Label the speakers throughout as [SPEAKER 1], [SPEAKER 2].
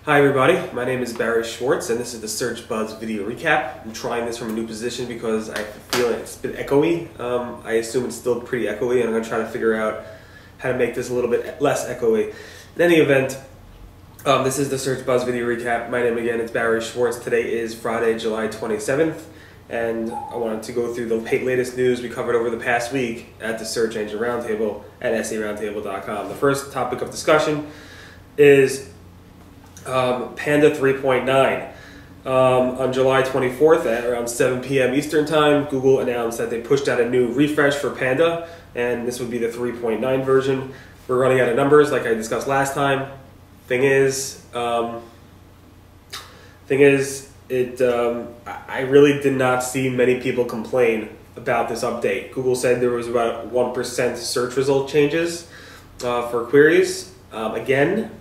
[SPEAKER 1] Hi everybody, my name is Barry Schwartz and this is the Search Buzz video recap. I'm trying this from a new position because I feel it's a bit echoey. I assume it's still pretty echoey and I'm going to try to figure out how to make this a little bit less echoey. In any event, this is the Search Buzz video recap. My name again is Barry Schwartz. Today is Friday, July 27th and I wanted to go through the latest news we covered over the past week at the Search Engine Roundtable at saroundtable.com. The first topic of discussion is Panda 3.9. On July 24th at around 7 p.m. Eastern Time, Google announced that they pushed out a new refresh for Panda, and this would be the 3.9 version. We're running out of numbers, like I discussed last time. Thing is, I really did not see many people complain about this update. Google said there was about 1% search result changes for queries. Again,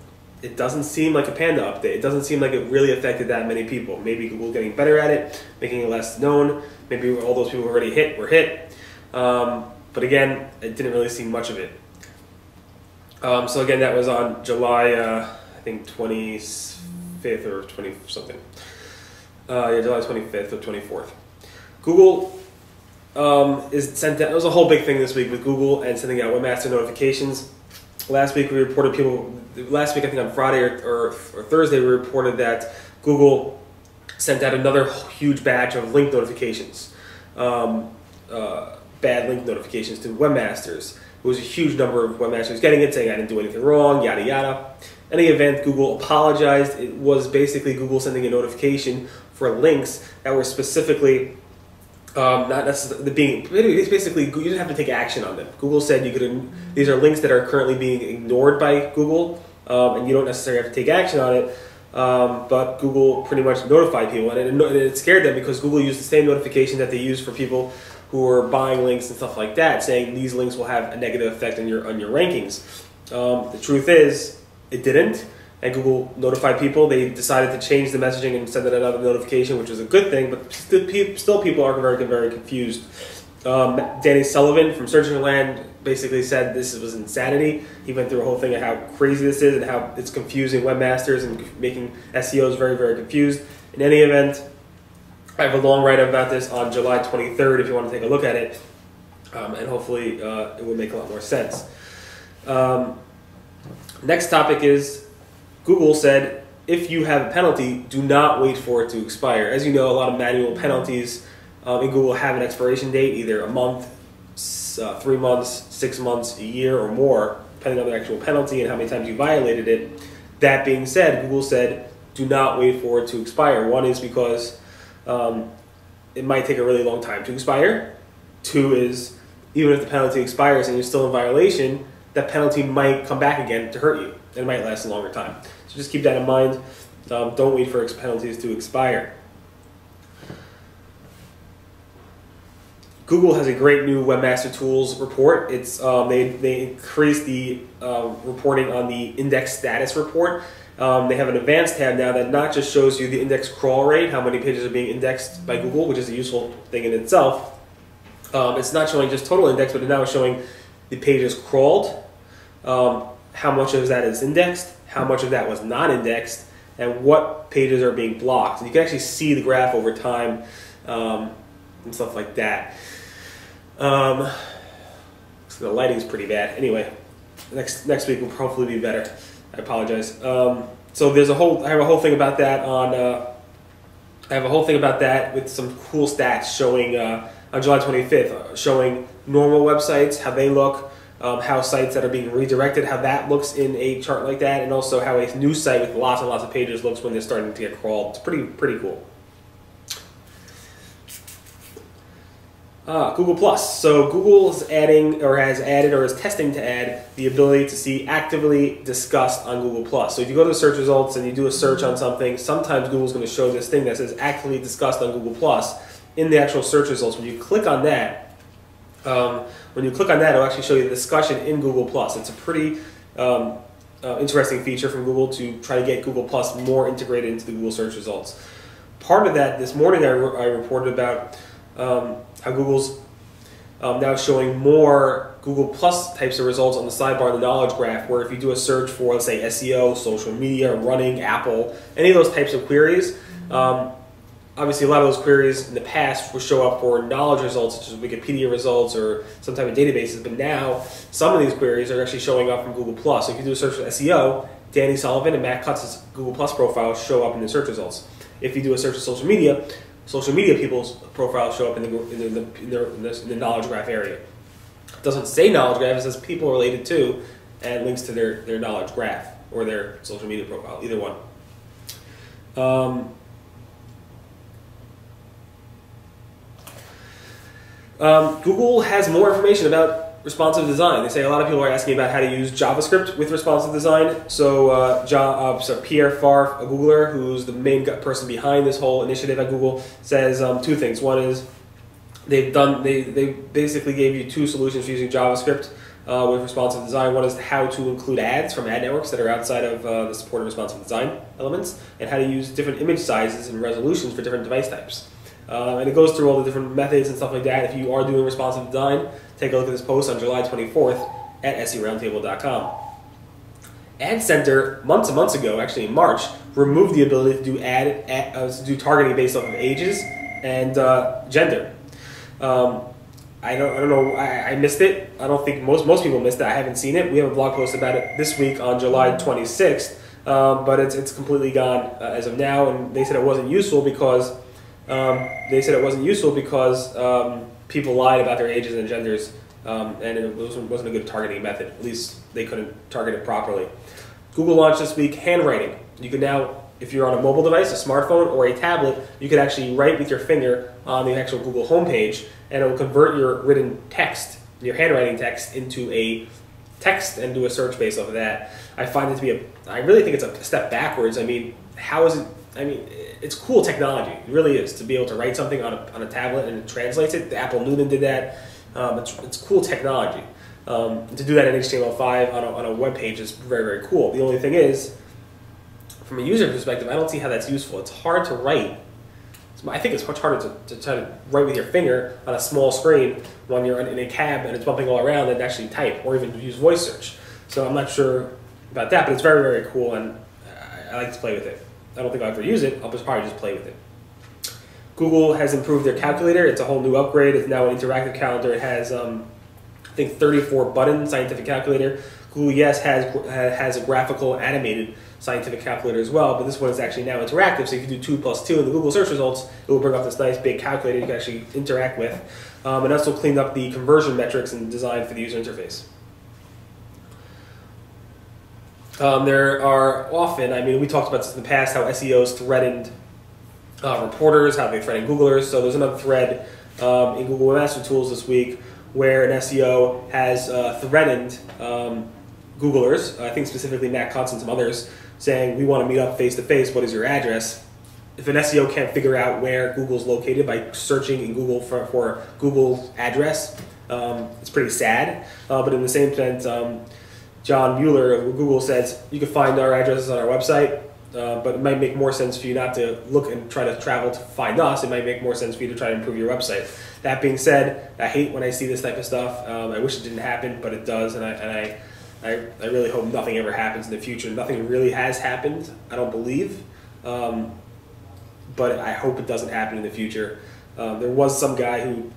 [SPEAKER 1] it doesn't seem like a Panda update. It doesn't seem like it really affected that many people. Maybe Google's getting better at it, making it less known. Maybe all those people who already hit were hit. But again, it didn't really see much of it. So again, that was on July, I think 25th or 20 something. Yeah, July 25th or 24th. Google it was a whole big thing this week with Google and sending out Webmaster notifications. Last week I think on Friday or Thursday, we reported that Google sent out another huge batch of link notifications, bad link notifications to webmasters. It was a huge number of webmasters getting it, saying I didn't do anything wrong, yada yada. In any event, Google apologized. It was basically Google sending a notification for links that were specifically not necessarily it's basically you didn't have to take action on them. Google said you could. These are links that are currently being ignored by Google, and you don't necessarily have to take action on it. But Google pretty much notified people, and it scared them because Google used the same notification that they use for people who are buying links and stuff like that, saying these links will have a negative effect on your rankings. The truth is, it didn't. And Google notified people. They decided to change the messaging and send out another notification, which was a good thing, but still people are very confused. Danny Sullivan from Search Engine Land basically said this was insanity. He went through a whole thing of how crazy this is and how it's confusing webmasters and making SEOs very confused. In any event, I have a long write-up about this on July 23rd if you want to take a look at it, and hopefully it will make a lot more sense. Next topic is Google said, if you have a penalty, do not wait for it to expire. As you know, a lot of manual penalties in Google have an expiration date, either a month, 3 months, 6 months, a year, or more, depending on the actual penalty and how many times you violated it. That being said, Google said, do not wait for it to expire. One is because it might take a really long time to expire. Two is, even if the penalty expires and you're still in violation, that penalty might come back again to hurt you. It might last a longer time. So just keep that in mind. Don't wait for penalties to expire. Google has a great new Webmaster Tools report. It's they increased the reporting on the index status report. They have an advanced tab now that not just shows you the index crawl rate, how many pages are being indexed by Google, which is a useful thing in itself. It's not showing just total index, but it's now showing the pages crawled, how much of that is indexed, how much of that was not indexed, and what pages are being blocked. And you can actually see the graph over time and stuff like that. So the lighting's pretty bad. Anyway, next week will hopefully be better. I apologize. So there's I have a whole thing about that with some cool stats showing on July 25th, showing normal websites, how they look, how sites that are being redirected, how that looks in a chart like that, and also how a new site with lots and lots of pages looks when they're starting to get crawled. It's pretty cool. Google Plus. So Google is adding, or has added, or is testing to add the ability to see actively discussed on Google Plus. So if you go to the search results and you do a search on something, sometimes Google's going to show this thing that says actively discussed on Google Plus in the actual search results. When you click on that, it'll actually show you the discussion in Google Plus. It's a pretty interesting feature from Google to try to get Google Plus more integrated into the Google search results. Part of that, this morning I reported about how Google's now showing more Google Plus types of results on the sidebar of the knowledge graph, where if you do a search for, let's say, SEO, social media, running, Apple, any of those types of queries, obviously a lot of those queries in the past would show up for knowledge results, such as Wikipedia results or some type of databases, but now some of these queries are actually showing up from Google Plus. So if you do a search for SEO, Danny Sullivan and Matt Cutz's Google Plus profiles show up in the search results. If you do a search for social media people's profiles show up in the knowledge graph area. It doesn't say knowledge graph, it says people related to, and links to their knowledge graph or their social media profile, either one. Google has more information about responsive design. They say a lot of people are asking about how to use JavaScript with responsive design. So, Pierre Favre, a Googler, who's the main person behind this whole initiative at Google, says two things. One is they basically gave you two solutions for using JavaScript with responsive design. One is how to include ads from ad networks that are outside of the supported responsive design elements, and how to use different image sizes and resolutions for different device types. And it goes through all the different methods and stuff like that. If you are doing responsive design, take a look at this post on July 24th at seroundtable.com. adCenter, months and months ago, actually in March, removed the ability to do targeting based off of ages and gender. I don't know. I missed it. I don't think most people missed it. I haven't seen it. We have a blog post about it this week on July 26th, but it's completely gone as of now. And they said it wasn't useful because people lied about their ages and genders, and it wasn't a good targeting method. At least they couldn't target it properly. Google launched this week handwriting. You can now, if you're on a mobile device, a smartphone, or a tablet, you can actually write with your finger on the actual Google homepage, and it will convert your written text, your handwriting text, into a text and do a search based off of that. I find it to be I really think it's a step backwards. I mean, how is it? I mean, it's cool technology. It really is, to be able to write something on a tablet and it translates it. The Apple Newton did that. It's cool technology. To do that in HTML5 on a web page is very, very cool. The only thing is, from a user perspective, I don't see how that's useful. It's hard to write. I think it's much harder to try to write with your finger on a small screen when you're in a cab and it's bumping all around than actually type or even use voice search. So I'm not sure about that, but it's very, very cool, and I like to play with it. I don't think I'll ever use it. I'll probably just play with it. Google has improved their calculator. It's a whole new upgrade. It's now an interactive calendar. It has, I think, 34 button scientific calculator. Google, yes, has a graphical animated scientific calculator as well, but this one is actually now interactive. So if you do 2 plus 2 in the Google search results, it will bring up this nice big calculator you can actually interact with. And also cleaned up the conversion metrics and design for the user interface. There are often, I mean, we talked about this in the past, how SEOs threatened reporters, how they threaten Googlers. So there's another thread in Google Webmaster Tools this week where an SEO has threatened Googlers, I think specifically Matt Cutts and some others, saying, we want to meet up face-to-face, what is your address? If an SEO can't figure out where Google's located by searching in Google for Google's address, it's pretty sad. But in the same sense, John Mueller of Google says, you can find our addresses on our website, but it might make more sense for you not to look and try to travel to find us. It might make more sense for you to try to improve your website. That being said, I hate when I see this type of stuff. I wish it didn't happen, but it does, and I really hope nothing ever happens in the future. Nothing really has happened, I don't believe, but I hope it doesn't happen in the future. There was some guy who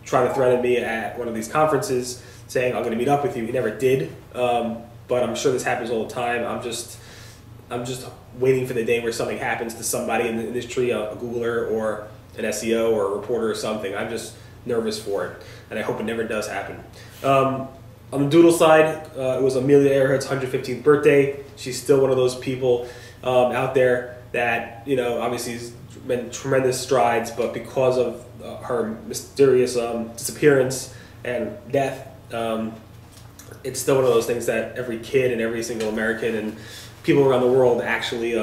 [SPEAKER 1] tried to threaten me at one of these conferences, saying, I'm going to meet up with you. He never did, but I'm sure this happens all the time. I'm just waiting for the day where something happens to somebody in the industry, a Googler or an SEO or a reporter or something. I'm just nervous for it, and I hope it never does happen. On the doodle side, it was Amelia Earhart's 115th birthday. She's still one of those people out there that, you know, obviously has made tremendous strides, but because of her mysterious disappearance and death, it's still one of those things that every kid and every single American and people around the world actually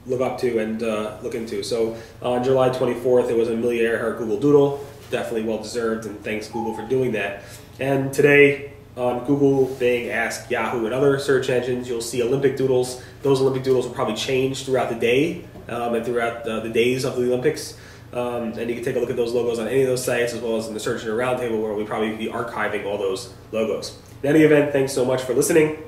[SPEAKER 1] look up to and look into. So on July 24th, it was Amelia Earhart Google Doodle. Definitely well deserved, and thanks Google for doing that. And today on Google, Bing, Ask, Yahoo, and other search engines, you'll see Olympic doodles. Those Olympic doodles will probably change throughout the day and throughout the days of the Olympics. And you can take a look at those logos on any of those sites, as well as in the Search Engine Roundtable, where we'll probably be archiving all those logos. In any event, thanks so much for listening.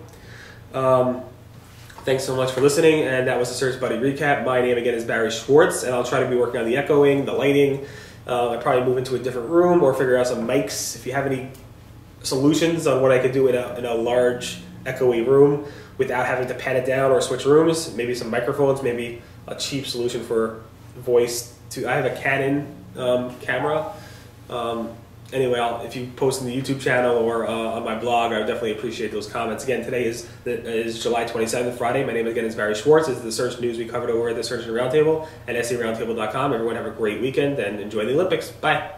[SPEAKER 1] Thanks so much for listening, and that was the Search Buddy Recap. My name again is Barry Schwartz, and I'll try to be working on the echoing, the lighting. I'll probably move into a different room or figure out some mics. If you have any solutions on what I could do in a large echoey room without having to pan it down or switch rooms, maybe some microphones, maybe a cheap solution for voice. I have a Canon camera. Anyway, if you post in the YouTube channel or on my blog, I would definitely appreciate those comments. Again, today is July 27th, Friday. My name again is Barry Schwartz. This is the search news we covered over at the Search Engine Roundtable and SERoundtable.com. Everyone have a great weekend and enjoy the Olympics. Bye.